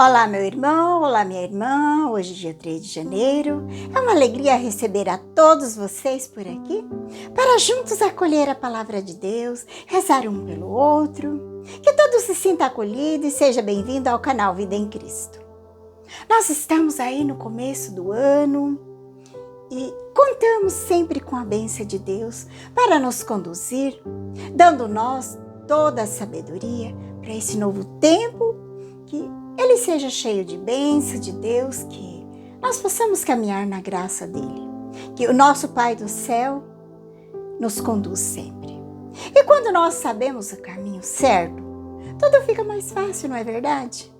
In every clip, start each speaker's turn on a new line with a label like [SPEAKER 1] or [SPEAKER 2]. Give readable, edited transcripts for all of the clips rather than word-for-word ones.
[SPEAKER 1] Olá, meu irmão, olá, minha irmã. Hoje, dia 3 de janeiro, é uma alegria receber a todos vocês por aqui, para juntos acolher a palavra de Deus, rezar um pelo outro, que todos se sintam acolhidos e seja bem-vindo ao canal Vida em Cristo. Nós estamos aí no começo do ano e contamos sempre com a bênção de Deus para nos conduzir, dando nós toda a sabedoria para esse novo tempo, que ele seja cheio de bênção de Deus, que nós possamos caminhar na graça dele, que o nosso Pai do céu nos conduz sempre. E quando nós sabemos o caminho certo, tudo fica mais fácil, não é verdade?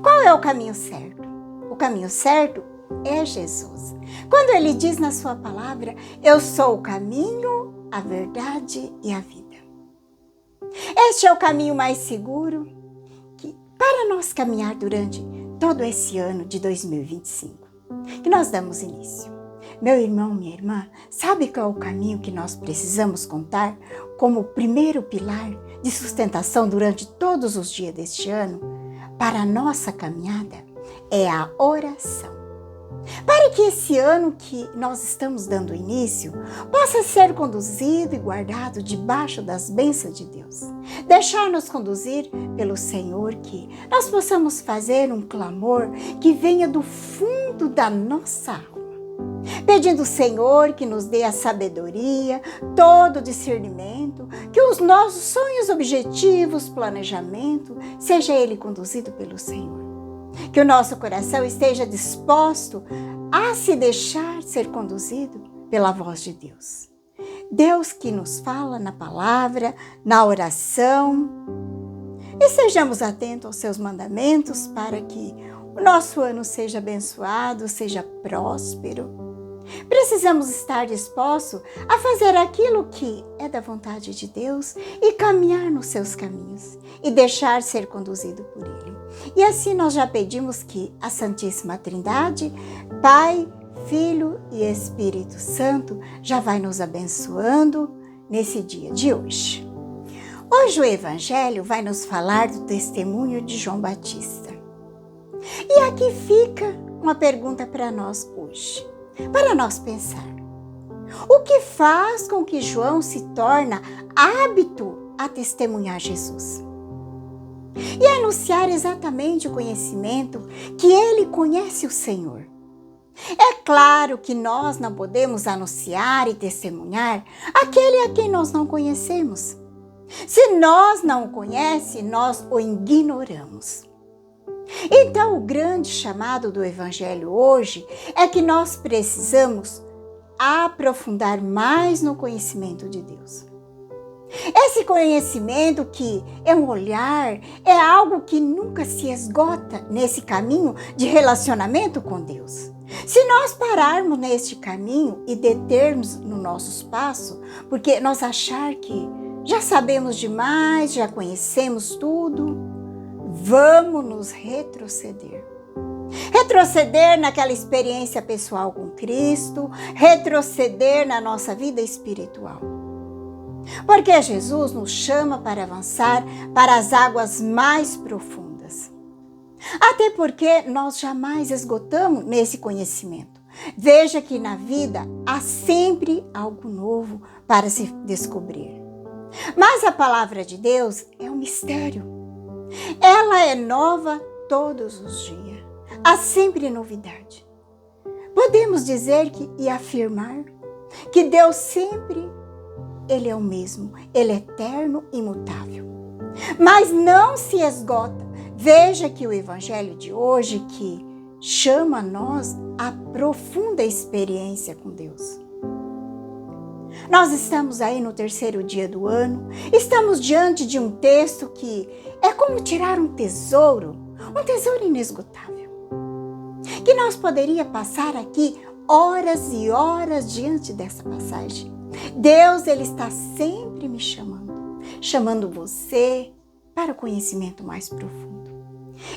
[SPEAKER 1] Qual é o caminho certo? O caminho certo é Jesus. Quando ele diz na sua palavra, eu sou o caminho, a verdade e a vida. Este é o caminho mais seguro para nós caminhar durante todo esse ano de 2025, que nós damos início. Meu irmão, minha irmã, sabe qual é o caminho que nós precisamos contar como primeiro pilar de sustentação durante todos os dias deste ano? Para a nossa caminhada é a oração. Para que esse ano que nós estamos dando início possa ser conduzido e guardado debaixo das bênçãos de Deus. Deixar-nos conduzir pelo Senhor, que nós possamos fazer um clamor que venha do fundo da nossa alma, pedindo ao Senhor que nos dê a sabedoria, todo o discernimento, que os nossos sonhos, objetivos, planejamento, seja ele conduzido pelo Senhor. Que o nosso coração esteja disposto a se deixar ser conduzido pela voz de Deus. Deus que nos fala na palavra, na oração. E sejamos atentos aos seus mandamentos para que o nosso ano seja abençoado, seja próspero. Precisamos estar dispostos a fazer aquilo que é da vontade de Deus e caminhar nos seus caminhos e deixar ser conduzido por Ele. E assim nós já pedimos que a Santíssima Trindade, Pai, Filho e Espírito Santo, já vai nos abençoando nesse dia de hoje. Hoje o Evangelho vai nos falar do testemunho de João Batista. E aqui fica uma pergunta para nós hoje, para nós pensar. O que faz com que João se torne hábito a testemunhar Jesus? E anunciar exatamente o conhecimento que ele conhece o Senhor. É claro que nós não podemos anunciar e testemunhar aquele a quem nós não conhecemos. Se nós não o conhecemos, nós o ignoramos. Então, o grande chamado do Evangelho hoje é que nós precisamos aprofundar mais no conhecimento de Deus. Esse conhecimento que é um olhar, é algo que nunca se esgota nesse caminho de relacionamento com Deus. Se nós pararmos neste caminho e determos no nosso passo, porque nós achar que já sabemos demais, já conhecemos tudo, vamos nos retroceder. Retroceder naquela experiência pessoal com Cristo, retroceder na nossa vida espiritual. Porque Jesus nos chama para avançar para as águas mais profundas. Até porque nós jamais esgotamos nesse conhecimento. Veja que na vida há sempre algo novo para se descobrir. Mas a palavra de Deus é um mistério. Ela é nova todos os dias. Há sempre novidade. Podemos dizer e afirmar que Deus sempre Ele é o mesmo, Ele é eterno e imutável. Mas não se esgota. Veja que o Evangelho de hoje que chama a nós a profunda experiência com Deus. Nós estamos aí no terceiro dia do ano, estamos diante de um texto que é como tirar um tesouro inesgotável, que nós poderíamos passar aqui horas e horas diante dessa passagem. Deus, Ele está sempre me chamando você para o conhecimento mais profundo.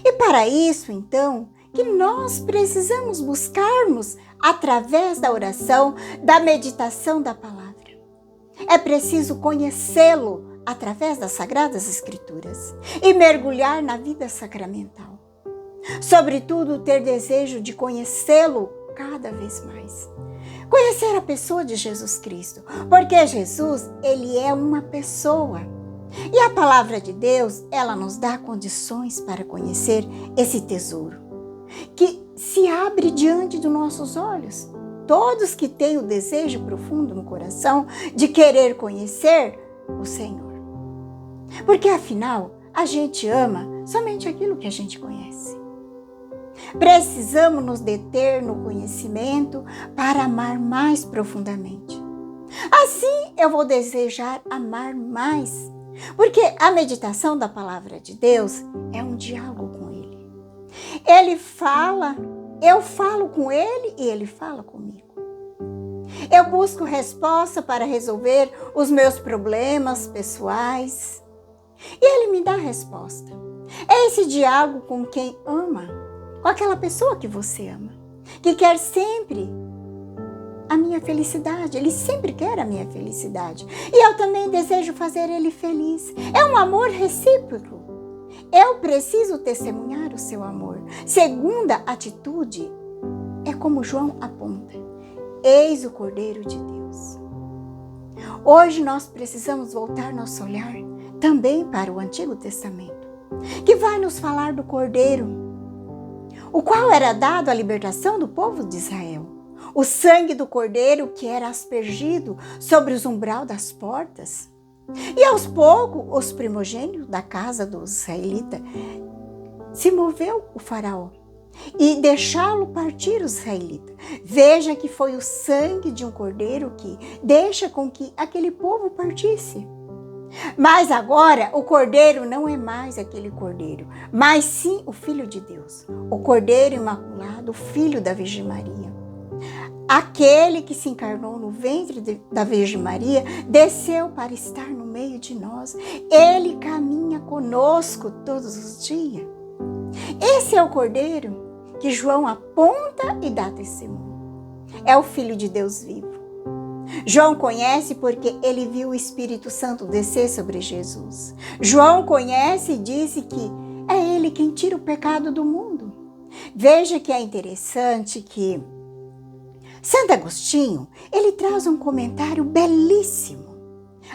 [SPEAKER 1] E para isso, então, que nós precisamos buscarmos através da oração, da meditação da palavra. É preciso conhecê-lo através das Sagradas Escrituras e mergulhar na vida sacramental. Sobretudo, ter desejo de conhecê-lo cada vez mais. Conhecer a pessoa de Jesus Cristo, porque Jesus, ele é uma pessoa. E a palavra de Deus, ela nos dá condições para conhecer esse tesouro, que se abre diante dos nossos olhos. Todos que têm o desejo profundo no coração de querer conhecer o Senhor. Porque afinal, a gente ama somente aquilo que a gente conhece. Precisamos nos deter no conhecimento para amar mais profundamente. Assim eu vou desejar amar mais, porque a meditação da palavra de Deus é um diálogo com Ele. Ele fala, eu falo com Ele e Ele fala comigo. Eu busco resposta para resolver os meus problemas pessoais e Ele me dá resposta. É esse diálogo com quem ama, com aquela pessoa que você ama, que quer sempre a minha felicidade. Ele sempre quer a minha felicidade. E eu também desejo fazer ele feliz. É um amor recíproco. Eu preciso testemunhar o seu amor. Segunda atitude é como João aponta. Eis o Cordeiro de Deus. Hoje nós precisamos voltar nosso olhar também para o Antigo Testamento, que vai nos falar do Cordeiro, o qual era dado à libertação do povo de Israel. O sangue do Cordeiro que era aspergido sobre os umbral das portas. E aos poucos, os primogênitos da casa dos israelitas, se moveu o faraó e deixá-lo partir os israelitas. Veja que foi o sangue de um cordeiro que deixa com que aquele povo partisse. Mas agora o cordeiro não é mais aquele cordeiro, mas sim o Filho de Deus, o Cordeiro Imaculado, o Filho da Virgem Maria. Aquele que se encarnou no ventre da Virgem Maria, desceu para estar no meio de nós. Ele caminha conosco todos os dias. Esse é o Cordeiro que João aponta e dá testemunho. É o Filho de Deus vivo. João conhece porque ele viu o Espírito Santo descer sobre Jesus. João conhece e disse que é ele quem tira o pecado do mundo. Veja que é interessante que Santo Agostinho, ele traz um comentário belíssimo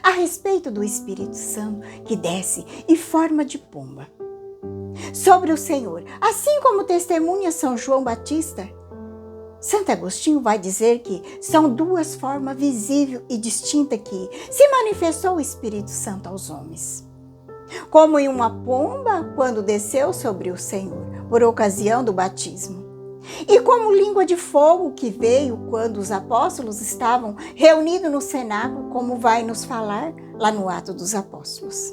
[SPEAKER 1] a respeito do Espírito Santo que desce em forma de pomba sobre o Senhor. Assim como testemunha São João Batista, Santo Agostinho vai dizer que são duas formas visíveis e distintas que se manifestou o Espírito Santo aos homens. Como em uma pomba quando desceu sobre o Senhor, por ocasião do batismo. E como língua de fogo que veio quando os apóstolos estavam reunidos no cenáculo, como vai nos falar lá no Atos dos Apóstolos.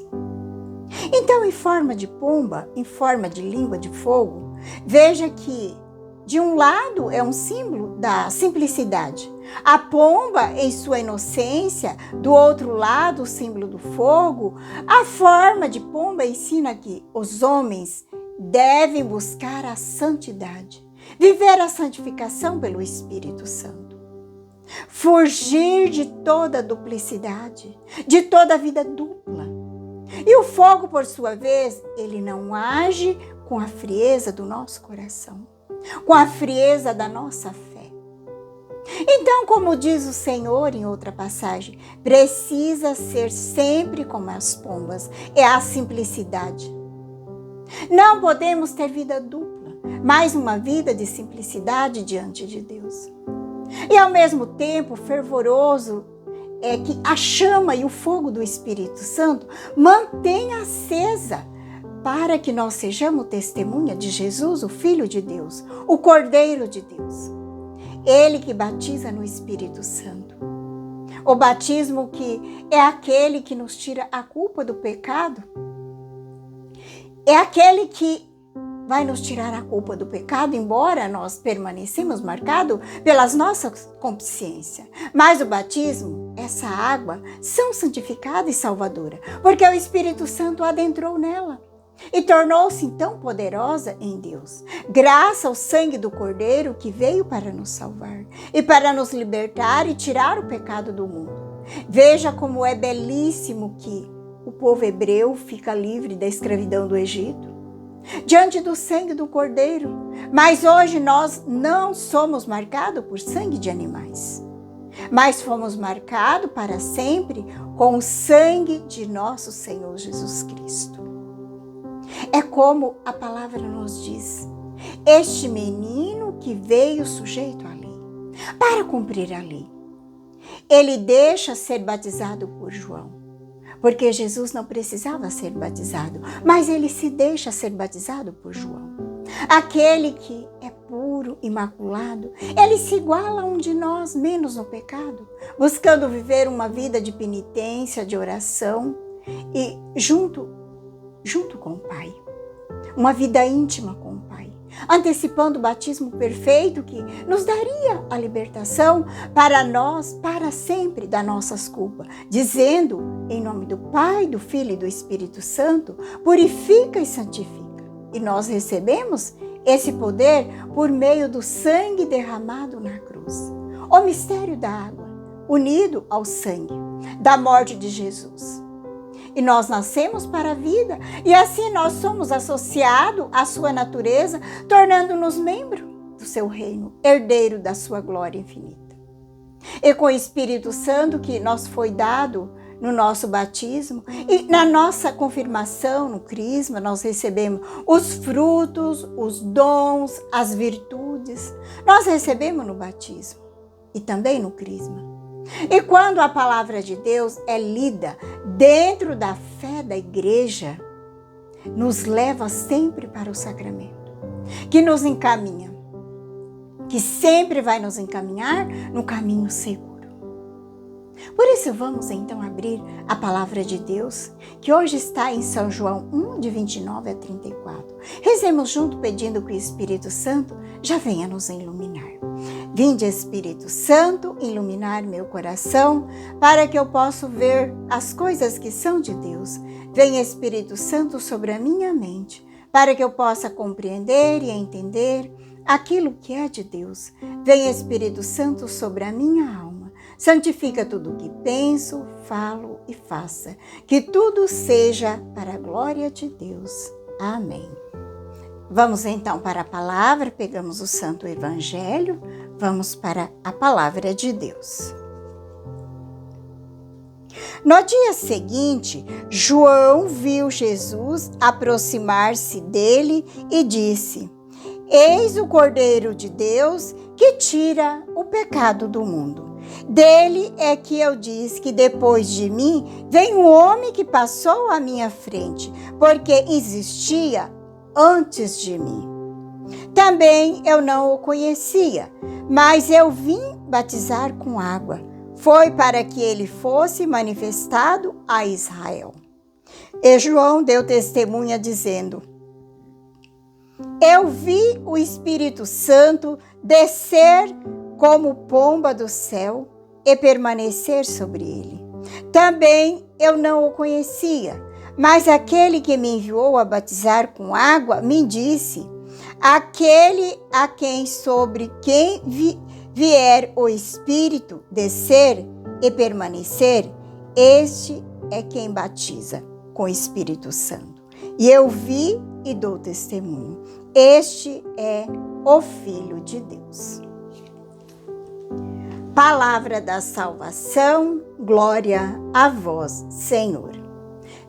[SPEAKER 1] Então, em forma de pomba, em forma de língua de fogo, veja que de um lado é um símbolo da simplicidade. A pomba em sua inocência, do outro lado o símbolo do fogo. A forma de pomba ensina que os homens devem buscar a santidade. Viver a santificação pelo Espírito Santo. Fugir de toda duplicidade, de toda vida dupla. E o fogo, por sua vez, ele não age com a frieza do nosso coração, com a frieza da nossa fé. Então, como diz o Senhor em outra passagem, precisa ser sempre como as pombas, é a simplicidade. Não podemos ter vida dupla, mas uma vida de simplicidade diante de Deus. E ao mesmo tempo fervoroso é que a chama e o fogo do Espírito Santo mantém acesa para que nós sejamos testemunha de Jesus, o Filho de Deus, o Cordeiro de Deus. Ele que batiza no Espírito Santo. O batismo que é aquele que nos tira a culpa do pecado. É aquele que vai nos tirar a culpa do pecado, embora nós permanecemos marcados pelas nossas consciências. Mas o batismo, essa água, são santificada e salvadora, porque o Espírito Santo adentrou nela e tornou-se tão poderosa em Deus, graças ao sangue do Cordeiro que veio para nos salvar e para nos libertar e tirar o pecado do mundo. Veja como é belíssimo que o povo hebreu fica livre da escravidão do Egito. diante do sangue do Cordeiro. Mas hoje nós não somos marcados por sangue de animais, mas fomos marcados para sempre com o sangue de nosso Senhor Jesus Cristo. É como a palavra nos diz: este menino que veio sujeito à lei, para cumprir a lei, ele deixa ser batizado por João, porque Jesus não precisava ser batizado, mas ele se deixa ser batizado por João. Aquele que é puro, imaculado, ele se iguala a um de nós, menos no pecado, buscando viver uma vida de penitência, de oração e junto com o Pai. Uma vida íntima com o Pai, antecipando o batismo perfeito que nos daria a libertação para nós, para sempre, das nossas culpas, dizendo, em nome do Pai, do Filho e do Espírito Santo, purifica e santifica. E nós recebemos esse poder por meio do sangue derramado na cruz. O mistério da água, unido ao sangue da morte de Jesus. E nós nascemos para a vida, e assim nós somos associados à sua natureza, tornando-nos membros do seu reino, herdeiro da sua glória infinita. E com o Espírito Santo que nos foi dado no nosso batismo e na nossa confirmação no crisma, nós recebemos os frutos, os dons, as virtudes. Nós recebemos no batismo e também no crisma. E quando a palavra de Deus é lida dentro da fé da igreja, nos leva sempre para o sacramento, que nos encaminha, que sempre vai nos encaminhar no caminho seguro. Por isso vamos então abrir a palavra de Deus, que hoje está em São João 1, de 29 a 34. Rezemos junto pedindo que o Espírito Santo já venha nos iluminar. Vinde, Espírito Santo, iluminar meu coração, para que eu possa ver as coisas que são de Deus. Venha, Espírito Santo, sobre a minha mente, para que eu possa compreender e entender aquilo que é de Deus. Venha, Espírito Santo, sobre a minha alma. Santifica tudo o que penso, falo e faça, que tudo seja para a glória de Deus. Amém. Vamos então para a palavra, pegamos o Santo Evangelho, vamos para a palavra de Deus. No dia seguinte, João viu Jesus aproximar-se dele e disse: Eis o Cordeiro de Deus que tira o pecado do mundo. Dele é que eu disse que depois de mim vem um homem que passou à minha frente, porque existia antes de mim. Também eu não o conhecia, mas eu vim batizar com água. Foi para que ele fosse manifestado a Israel. E João deu testemunha dizendo: Eu vi o Espírito Santo descer como pomba do céu e permanecer sobre ele. Também eu não o conhecia, mas aquele que me enviou a batizar com água me disse: aquele a quem sobre quem vier o Espírito descer e permanecer, este é quem batiza com o Espírito Santo. E eu vi e dou testemunho. Este é o Filho de Deus. Palavra da salvação, glória a vós, Senhor.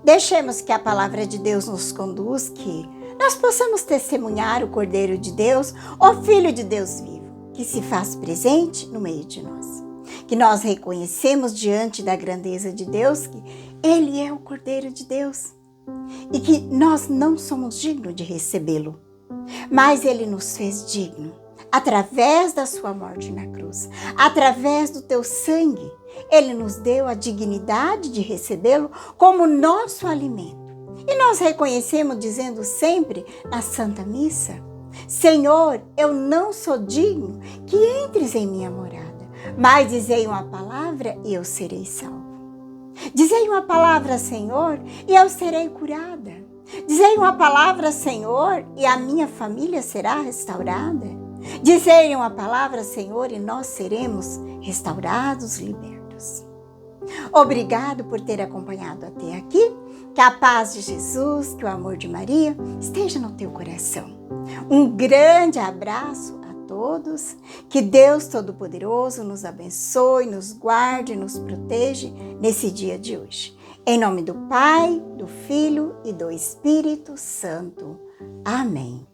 [SPEAKER 1] Deixemos que a palavra de Deus nos conduz, que nós possamos testemunhar o Cordeiro de Deus, o Filho de Deus vivo, que se faz presente no meio de nós. Que nós reconhecemos diante da grandeza de Deus que Ele é o Cordeiro de Deus e que nós não somos dignos de recebê-lo, mas Ele nos fez digno. Através da sua morte na cruz, através do teu sangue, Ele nos deu a dignidade de recebê-lo como nosso alimento. E nós reconhecemos dizendo sempre na Santa Missa: Senhor, eu não sou digno que entres em minha morada, mas dizei uma palavra e eu serei salvo. Dizei uma palavra, Senhor, e eu serei curada. Dizei uma palavra, Senhor, e a minha família será restaurada. Dizei uma palavra, Senhor, e nós seremos restaurados, libertos. Obrigado por ter acompanhado até aqui. Que a paz de Jesus, que o amor de Maria esteja no teu coração. Um grande abraço a todos. Que Deus Todo-Poderoso nos abençoe, nos guarde, nos proteja nesse dia de hoje. Em nome do Pai, do Filho e do Espírito Santo. Amém.